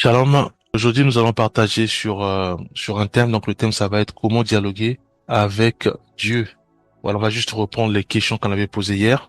Shalom. Aujourd'hui, nous allons partager sur un thème. Donc, le thème, ça va être comment dialoguer avec Dieu. Voilà, on va juste reprendre les questions qu'on avait posées hier.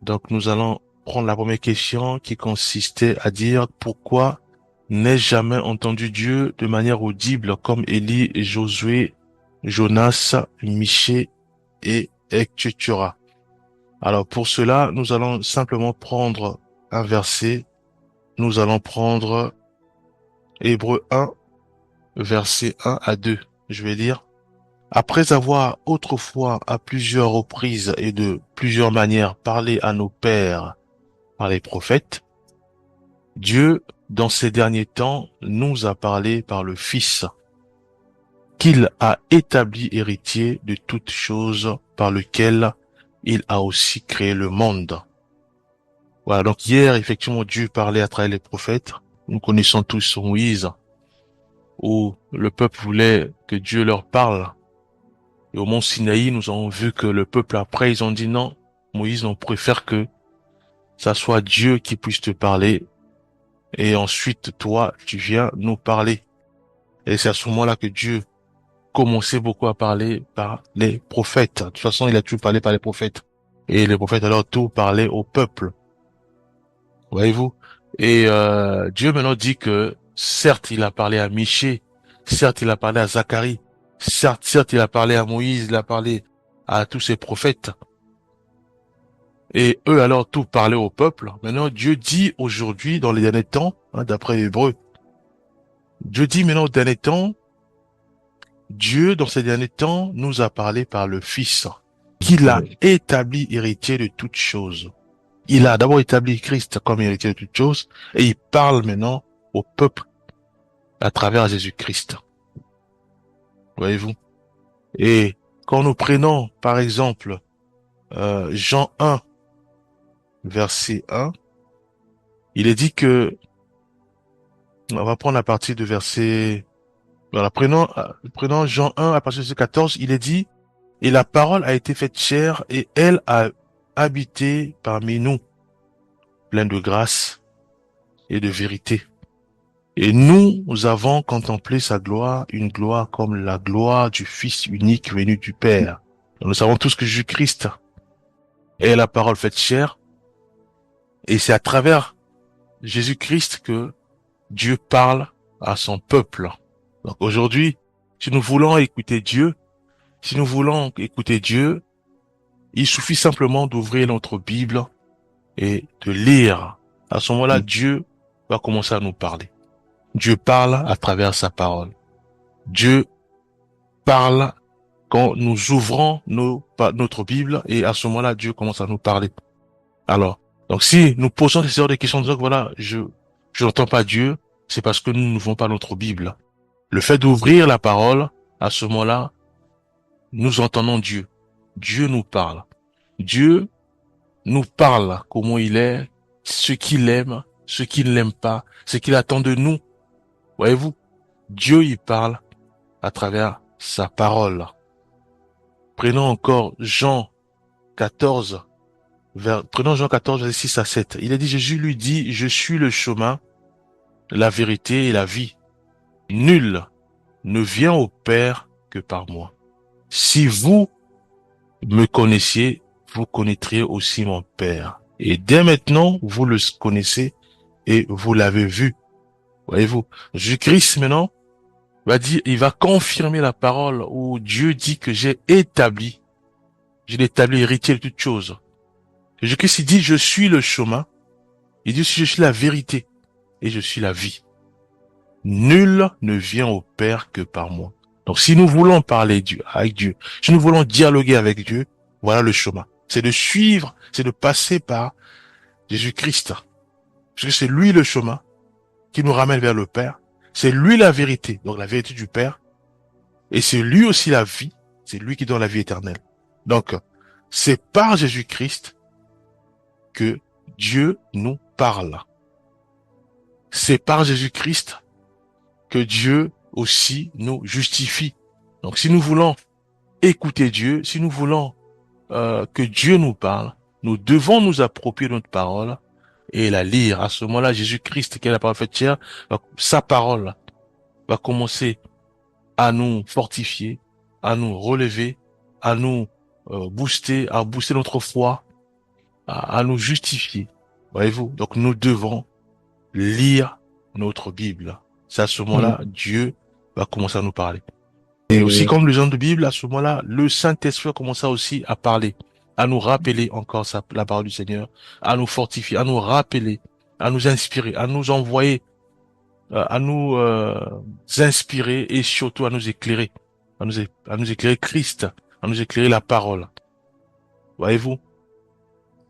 Donc, nous allons prendre la première question qui consistait à dire pourquoi n'ai-je jamais entendu Dieu de manière audible comme Élie, Josué, Jonas, Michée et etc. Alors, pour cela, nous allons simplement prendre un verset. Nous allons prendre Hébreux 1, verset 1 à 2. Je vais lire. Après avoir autrefois à plusieurs reprises et de plusieurs manières parlé à nos pères par les prophètes, Dieu, dans ces derniers temps, nous a parlé par le Fils, qu'il a établi héritier de toutes choses, par lequel il a aussi créé le monde. Voilà, donc hier, effectivement, Dieu parlait à travers les prophètes. Nous connaissons tous Moïse, où le peuple voulait que Dieu leur parle. Et au mont Sinaï, nous avons vu que le peuple après, ils ont dit non, Moïse, on préfère que ça soit Dieu qui puisse te parler. Et ensuite, toi, tu viens nous parler. Et c'est à ce moment-là que Dieu commençait beaucoup à parler par les prophètes. De toute façon, il a toujours parlé par les prophètes. Et les prophètes, alors, tout parlaient au peuple. Voyez-vous? Et Dieu maintenant dit que, certes, il a parlé à Michée, certes, il a parlé à Zacharie, certes, il a parlé à Moïse, il a parlé à tous ces prophètes. Et eux alors tout parlaient au peuple. Maintenant, Dieu dit aujourd'hui, dans les derniers temps, d'après Hébreux, Dieu dit maintenant aux derniers temps, Dieu, dans ces derniers temps, nous a parlé par le Fils, qu'il a établi héritier de toutes choses. Il a d'abord établi Christ comme héritier de toutes choses, et il parle maintenant au peuple à travers Jésus-Christ. Voyez-vous? Et quand nous prenons, par exemple, Jean 1, verset 1, il est dit que, on va prendre la partie de verset. Voilà, prenons Jean 1 à partir de verset 14, il est dit, et la parole a été faite chair et elle a habité parmi nous, pleine de grâce et de vérité. Et nous avons contemplé sa gloire, une gloire comme la gloire du Fils unique venu du Père. Donc, nous savons tous que Jésus-Christ est la parole faite chair, et c'est à travers Jésus-Christ que Dieu parle à son peuple. Donc aujourd'hui, si nous voulons écouter Dieu, si nous voulons écouter Dieu, il suffit simplement d'ouvrir notre Bible et de lire. À ce moment-là, Dieu va commencer à nous parler. Dieu parle à travers sa parole. Dieu parle quand nous ouvrons notre Bible et à ce moment-là, Dieu commence à nous parler. Alors, donc si nous posons ces sortes de questions, disant que voilà, je n'entends pas Dieu, c'est parce que nous n'ouvrons pas notre Bible. Le fait d'ouvrir la parole, à ce moment-là, nous entendons Dieu. Dieu nous parle. Dieu nous parle comment il est, ce qu'il aime, ce qu'il n'aime pas, ce qu'il attend de nous. Voyez-vous, Dieu y parle à travers sa parole. Prenons encore Jean 14, prenons Jean 14, verset 6 à 7. Il est dit, Jésus lui dit, je suis le chemin, la vérité et la vie. Nul ne vient au Père que par moi. Si vous me connaissiez, vous connaîtriez aussi mon Père. Et dès maintenant, vous le connaissez et vous l'avez vu. Voyez-vous, Jésus-Christ maintenant va dire, il va confirmer la parole où Dieu dit que j'ai établi héritier de toutes choses. Jésus-Christ il dit, je suis le chemin. Il dit, je suis la vérité et je suis la vie. Nul ne vient au Père que par moi. Donc si nous voulons parler avec Dieu, si nous voulons dialoguer avec Dieu, voilà le chemin. C'est de suivre, c'est de passer par Jésus-Christ. Parce que c'est lui le chemin qui nous ramène vers le Père. C'est lui la vérité, donc la vérité du Père. Et c'est lui aussi la vie. C'est lui qui donne la vie éternelle. Donc, c'est par Jésus-Christ que Dieu nous parle. C'est par Jésus-Christ que Dieu aussi nous justifie. Donc, si nous voulons écouter Dieu, si nous voulons que Dieu nous parle, nous devons nous approprier notre parole et la lire. À ce moment-là, Jésus-Christ, qui est la parole faite chair, sa parole va commencer à nous fortifier, à nous relever, à nous à booster notre foi, à nous justifier. Voyez-vous? Donc nous devons lire notre Bible. C'est à ce moment-là, Dieu va commencer à nous parler. Et aussi, comme les gens de Bible, à ce moment-là, le Saint-Esprit commence aussi à parler, à nous rappeler encore la parole du Seigneur, à nous fortifier, à nous rappeler, à nous inspirer, à nous envoyer, à nous inspirer et surtout à nous éclairer, à nous éclairer Christ, à nous éclairer la parole. Voyez-vous?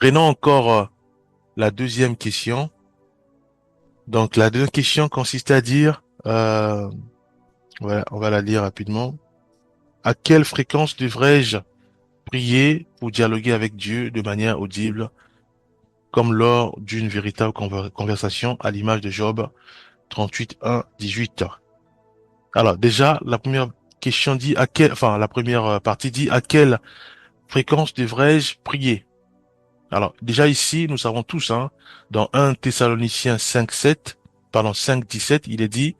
Prenons encore la deuxième question. Donc, la deuxième question consiste à dire, voilà, on va la lire rapidement. À quelle fréquence devrais-je prier pour dialoguer avec Dieu de manière audible, comme lors d'une véritable conversation, à l'image de Job 38, 1, 18. Alors, déjà, la première question dit la première partie dit à quelle fréquence devrais-je prier? Alors, déjà ici, nous savons tous, hein, dans 1 Thessaloniciens 5, 7, pardon, 5, 17, il est dit,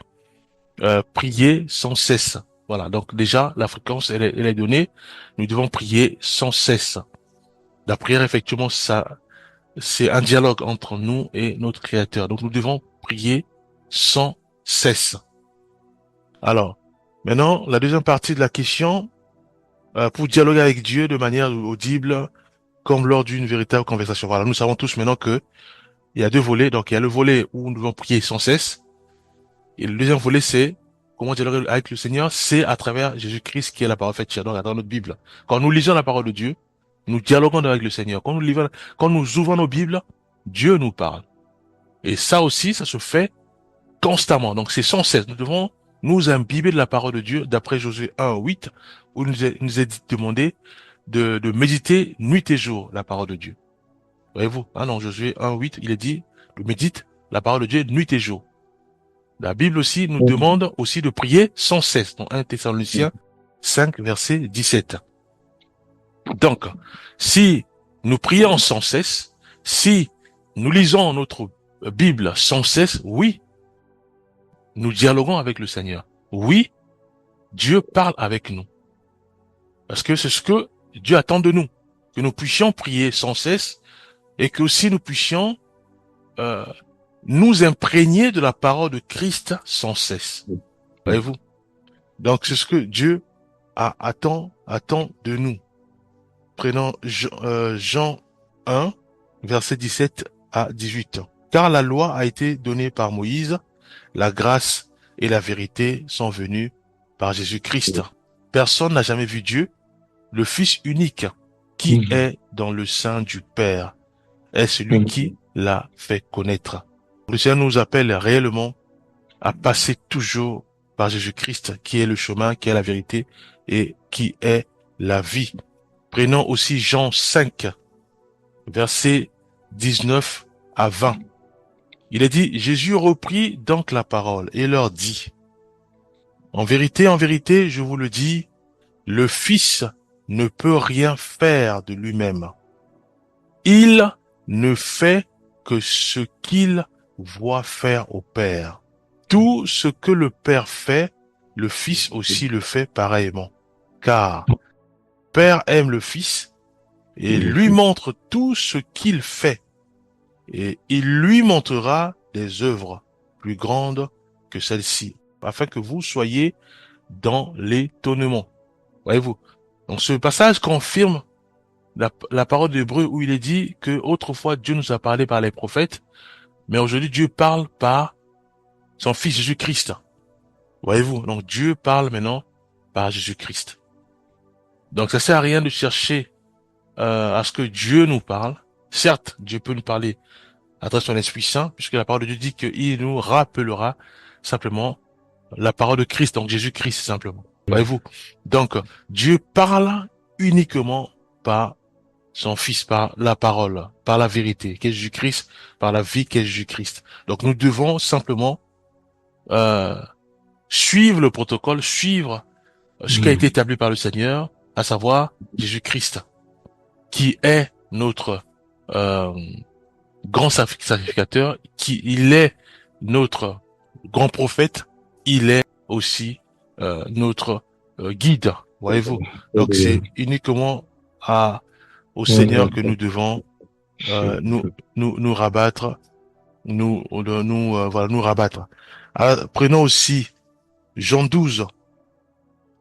prier sans cesse. Voilà. Donc, déjà, la fréquence, elle est donnée. Nous devons prier sans cesse. La prière, effectivement, ça, c'est un dialogue entre nous et notre Créateur. Donc, nous devons prier sans cesse. Alors, maintenant, la deuxième partie de la question, pour dialoguer avec Dieu de manière audible, comme lors d'une véritable conversation. Voilà, nous savons tous maintenant que il y a deux volets. Donc, il y a le volet où nous devons prier sans cesse. Et le deuxième volet, c'est comment dialoguer avec le Seigneur, c'est à travers Jésus-Christ qui est la parole faite chair, donc à travers notre Bible. Quand nous lisons la parole de Dieu, nous dialoguons avec le Seigneur. Quand nous ouvrons nos Bibles, Dieu nous parle. Et ça aussi, ça se fait constamment. Donc c'est sans cesse. Nous devons nous imbiber de la parole de Dieu, d'après Josué 1, 8, où il nous est demandé de méditer nuit et jour la parole de Dieu. Voyez-vous, hein, dans Josué 1, 8, il est dit, de médite la parole de Dieu nuit et jour. La Bible aussi nous demande aussi de prier sans cesse, dans 1 Thessaloniciens 5, verset 17. Donc, si nous prions sans cesse, si nous lisons notre Bible sans cesse, oui, nous dialoguons avec le Seigneur. Oui, Dieu parle avec nous. Parce que c'est ce que Dieu attend de nous. Que nous puissions prier sans cesse et que aussi nous puissions euh, nous imprégner de la parole de Christ sans cesse. Voyez-vous? Donc c'est ce que Dieu attend de nous. Prenons Jean 1, verset 17 à 18. Car la loi a été donnée par Moïse, la grâce et la vérité sont venues par Jésus-Christ. Personne n'a jamais vu Dieu, le Fils unique, qui est dans le sein du Père, est celui qui l'a fait connaître. Le Seigneur nous appelle réellement à passer toujours par Jésus-Christ, qui est le chemin, qui est la vérité et qui est la vie. Prenons aussi Jean 5, versets 19 à 20. Il est dit, Jésus reprit donc la parole et leur dit, en vérité, je vous le dis, le Fils ne peut rien faire de lui-même. Il ne fait que ce qu'il voit faire au Père. Tout ce que le Père fait, le Fils aussi le fait pareillement. Car Père aime le Fils et lui montre tout ce qu'il fait. Et il lui montrera des œuvres plus grandes que celles-ci, afin que vous soyez dans l'étonnement. Voyez-vous? Donc ce passage confirme la parole d'Hébreu où il est dit que autrefois Dieu nous a parlé par les prophètes, mais aujourd'hui Dieu parle par son Fils Jésus-Christ. Voyez-vous? Donc Dieu parle maintenant par Jésus-Christ. Donc ça sert à rien de chercher à ce que Dieu nous parle. Certes, Dieu peut nous parler à travers son Esprit Saint, puisque la parole de Dieu dit qu'il nous rappellera simplement la parole de Christ, donc Jésus-Christ simplement. Voyez-vous? Donc Dieu parle uniquement par son Fils, par la parole, par la vérité, qu'est Jésus-Christ, par la vie qu'est Jésus-Christ. Donc nous devons simplement suivre le protocole, suivre ce qui a été établi par le Seigneur, à savoir Jésus-Christ, qui est notre grand sacrificateur, il est notre grand prophète, il est aussi notre guide, voyez-vous. Donc c'est uniquement au Seigneur que nous devons nous nous rabattre, voilà, nous rabattre. Alors, prenons aussi Jean 12,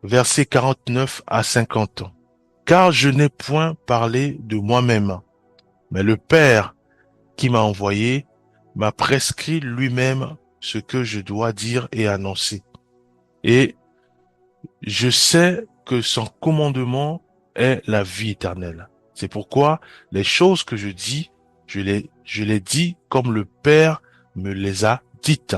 versets 49 à 50. Car je n'ai point parlé de moi-même, mais le Père qui m'a envoyé m'a prescrit lui-même ce que je dois dire et annoncer. Et je sais que son commandement est la vie éternelle. C'est pourquoi les choses que je dis, je les dis comme le Père me les a dites.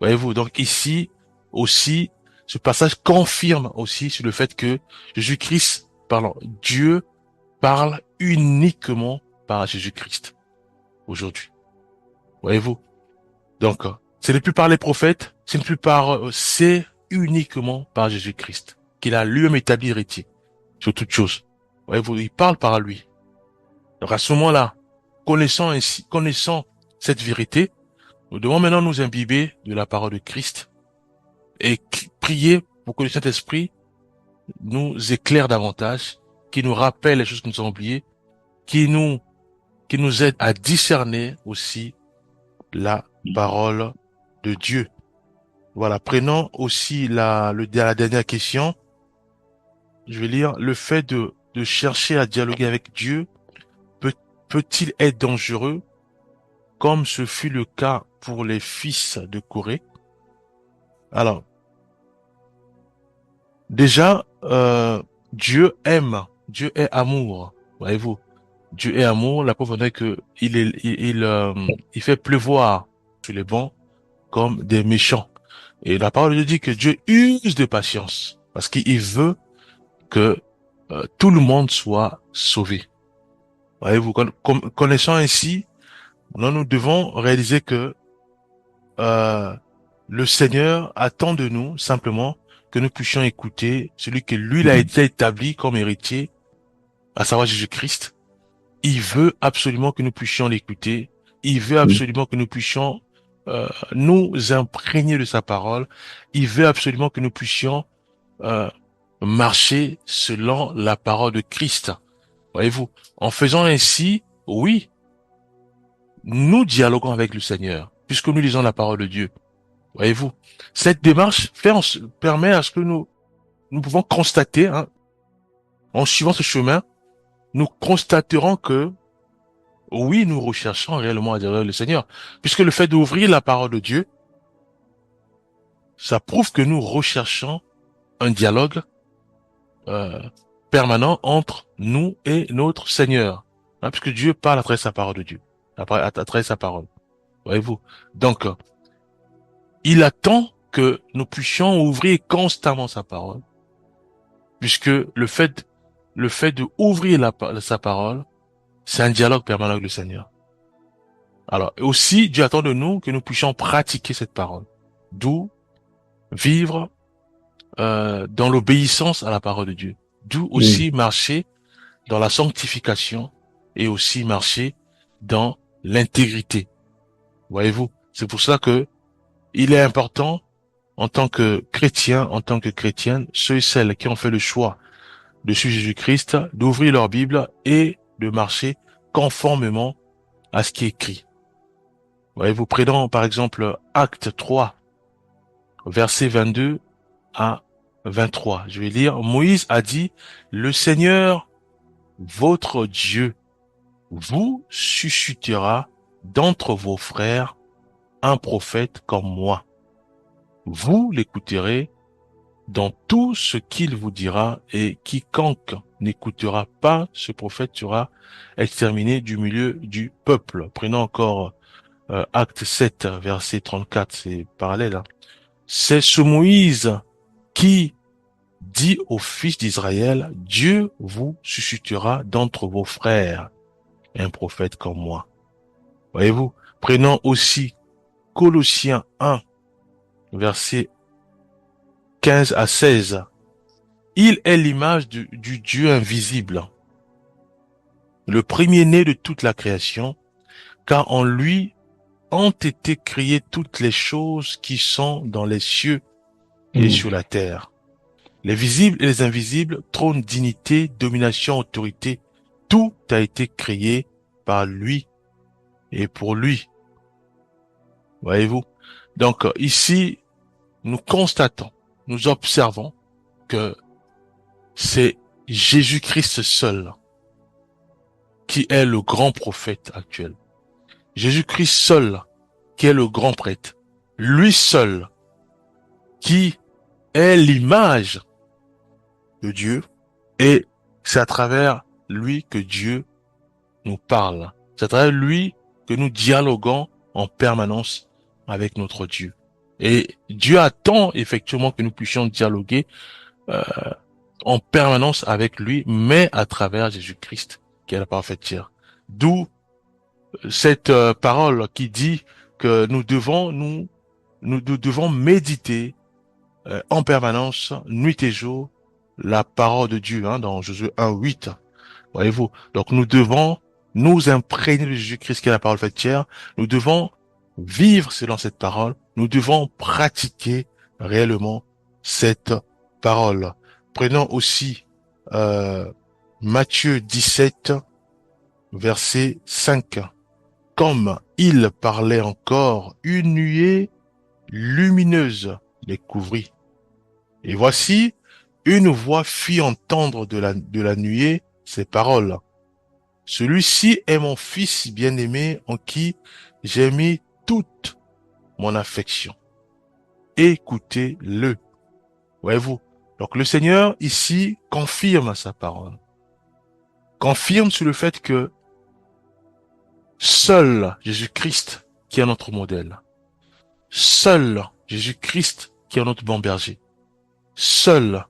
Voyez-vous, donc ici aussi, ce passage confirme aussi sur le fait que Jésus-Christ, pardon, Dieu parle uniquement par Jésus-Christ aujourd'hui. Voyez-vous? Donc, ce n'est plus par les prophètes, ce n'est plus c'est uniquement par Jésus-Christ qu'il a lui-même établi héritier sur toute chose. Voyez-vous, il parle par lui. Donc, à ce moment-là, connaissant cette vérité, nous devons maintenant nous imbiber de la parole de Christ et prier pour que le Saint-Esprit nous éclaire davantage, qui nous rappelle les choses que nous avons oubliées, qui nous aide à discerner aussi la parole de Dieu. Voilà, prenons aussi la dernière question. Je vais lire, le fait de chercher à dialoguer avec Dieu peut-il être dangereux, comme ce fut le cas pour les fils de Corée? Alors, déjà, Dieu est amour, voyez-vous. Dieu est amour, la preuve en est que il fait pleuvoir sur les bons comme des méchants. Et la parole de Dieu dit que Dieu use de patience parce qu'il veut que tout le monde soit sauvé. Voyez-vous, connaissant ainsi, nous devons réaliser que euh, le Seigneur attend de nous simplement que nous puissions écouter celui que lui il a été établi comme héritier, à savoir Jésus-Christ. Il veut absolument que nous puissions l'écouter. Il veut absolument que nous puissions nous imprégner de sa parole. Il veut absolument que nous puissions euh, marcher selon la parole de Christ. Voyez-vous, en faisant ainsi, oui, nous dialoguons avec le Seigneur, puisque nous lisons la parole de Dieu. Voyez-vous, cette démarche permet à ce que nous pouvons constater, hein, en suivant ce chemin, nous constaterons que oui, nous recherchons réellement à dialoguer avec le Seigneur, puisque le fait d'ouvrir la parole de Dieu, ça prouve que nous recherchons un dialogue euh, permanent entre nous et notre Seigneur, hein, puisque Dieu parle à travers sa parole de Dieu, à travers sa parole. Voyez-vous. Donc, il attend que nous puissions ouvrir constamment sa parole, puisque le fait de ouvrir sa parole, c'est un dialogue permanent avec le Seigneur. Alors, aussi, Dieu attend de nous que nous puissions pratiquer cette parole, d'où vivre dans l'obéissance à la parole de Dieu, d'où aussi marcher dans la sanctification et aussi marcher dans l'intégrité. Voyez-vous, c'est pour ça que il est important en tant que chrétien, en tant que chrétienne, ceux et celles qui ont fait le choix de suivre Jésus-Christ, d'ouvrir leur Bible et de marcher conformément à ce qui est écrit. Voyez-vous, prenons par exemple Acte 3, versets 22 à 23. Je vais lire. Moïse a dit, le Seigneur, votre Dieu, vous suscitera d'entre vos frères un prophète comme moi. Vous l'écouterez dans tout ce qu'il vous dira, et quiconque n'écoutera pas ce prophète sera exterminé du milieu du peuple. Prenons encore Acte 7, verset 34, c'est parallèle. Hein. C'est ce Moïse qui dit aux fils d'Israël, Dieu vous suscitera d'entre vos frères un prophète comme moi. Voyez-vous, prenons aussi Colossiens 1, verset 15 à 16. Il est l'image du Dieu invisible, le premier-né de toute la création, car en lui ont été créées toutes les choses qui sont dans les cieux et sur la terre. Les visibles et les invisibles, trône, dignité, domination, autorité, tout a été créé par lui et pour lui. Voyez-vous? Donc ici, nous constatons, nous observons que c'est Jésus-Christ seul qui est le grand prophète actuel. Jésus-Christ seul qui est le grand prêtre. Lui seul qui est l'image de Dieu, et c'est à travers lui que Dieu nous parle. C'est à travers lui que nous dialoguons en permanence avec notre Dieu. Et Dieu attend effectivement que nous puissions dialoguer en permanence avec lui, mais à travers Jésus-Christ, qui est la parfaite chair. D'où cette parole qui dit que nous devons méditer en permanence, nuit et jour, la parole de Dieu, dans Josué 1:8. Voyez-vous? Donc nous devons nous imprégner de Jésus-Christ qui est la parole faite chair. Nous devons vivre selon cette parole. Nous devons pratiquer réellement cette parole. Prenons aussi Matthieu 17, verset 5. Comme il parlait encore, une nuée lumineuse les couvrit. Et voici, une voix fit entendre de la nuée ces paroles. Celui-ci est mon fils bien-aimé en qui j'ai mis toute mon affection. Écoutez-le. Voyez-vous? Donc le Seigneur ici confirme sa parole. Confirme sur le fait que seul Jésus-Christ qui est notre modèle. Seul Jésus-Christ qui est notre bon berger. Seul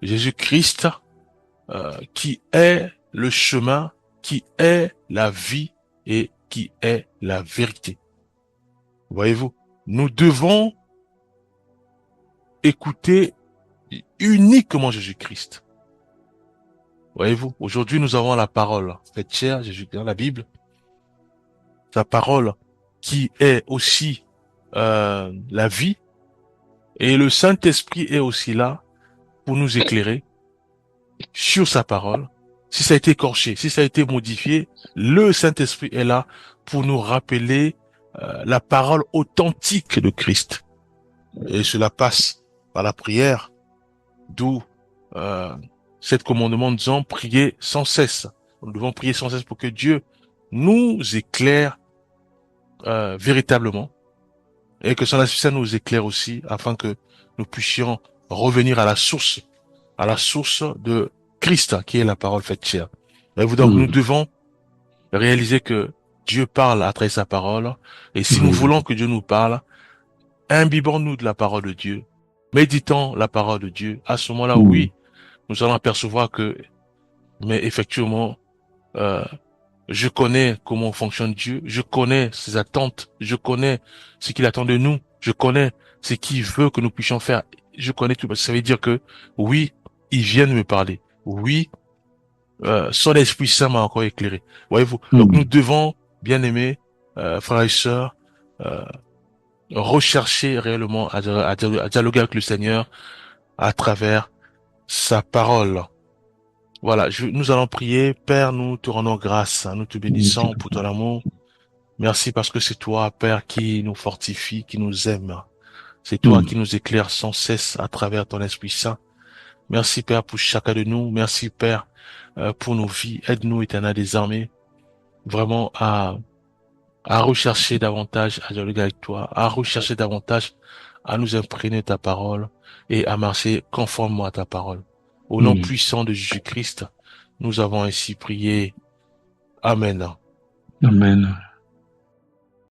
Jésus-Christ qui est le chemin, qui est la vie et qui est la vérité. Voyez-vous, nous devons écouter uniquement Jésus-Christ. Voyez-vous, aujourd'hui nous avons la parole faite chair, Jésus dans la Bible, sa parole qui est aussi la vie, et le Saint-Esprit est aussi là pour nous éclairer sur sa parole. Si ça a été écorché, si ça a été modifié, le Saint-Esprit est là pour nous rappeler la parole authentique de Christ. Et cela passe par la prière, d'où cet commandement disant prier sans cesse. Nous devons prier sans cesse pour que Dieu nous éclaire véritablement, et que son Esprit Saint nous éclaire aussi, afin que nous puissions revenir à la source de Christ, qui est la parole faite chair. Et vous, donc, nous devons réaliser que Dieu parle à travers sa parole, et si nous voulons que Dieu nous parle, imbibons-nous de la parole de Dieu, méditons la parole de Dieu. À ce moment-là, oui, nous allons apercevoir que, mais effectivement, je connais comment fonctionne Dieu, je connais ses attentes, je connais ce qu'il attend de nous, je connais ce qu'il veut que nous puissions faire, je connais tout. Ça veut dire que, oui, il vient de me parler. Oui, son Esprit Saint m'a encore éclairé. Voyez-vous? Donc nous devons, bien aimés, frères et sœurs, rechercher réellement à dialoguer avec le Seigneur à travers sa parole. Voilà, nous allons prier. Père, nous te rendons grâce, nous te bénissons pour ton amour. Merci parce que c'est toi, Père, qui nous fortifie, qui nous aime. C'est toi qui nous éclaire sans cesse à travers ton Esprit Saint. Merci, Père, pour chacun de nous. Merci, Père, pour nos vies. Aide-nous, Éternel des armées, vraiment à rechercher davantage à dialoguer avec toi, à rechercher davantage à nous imprégner de ta parole et à marcher conformément à ta parole. Au nom puissant de Jésus-Christ, nous avons ainsi prié. Amen. Amen.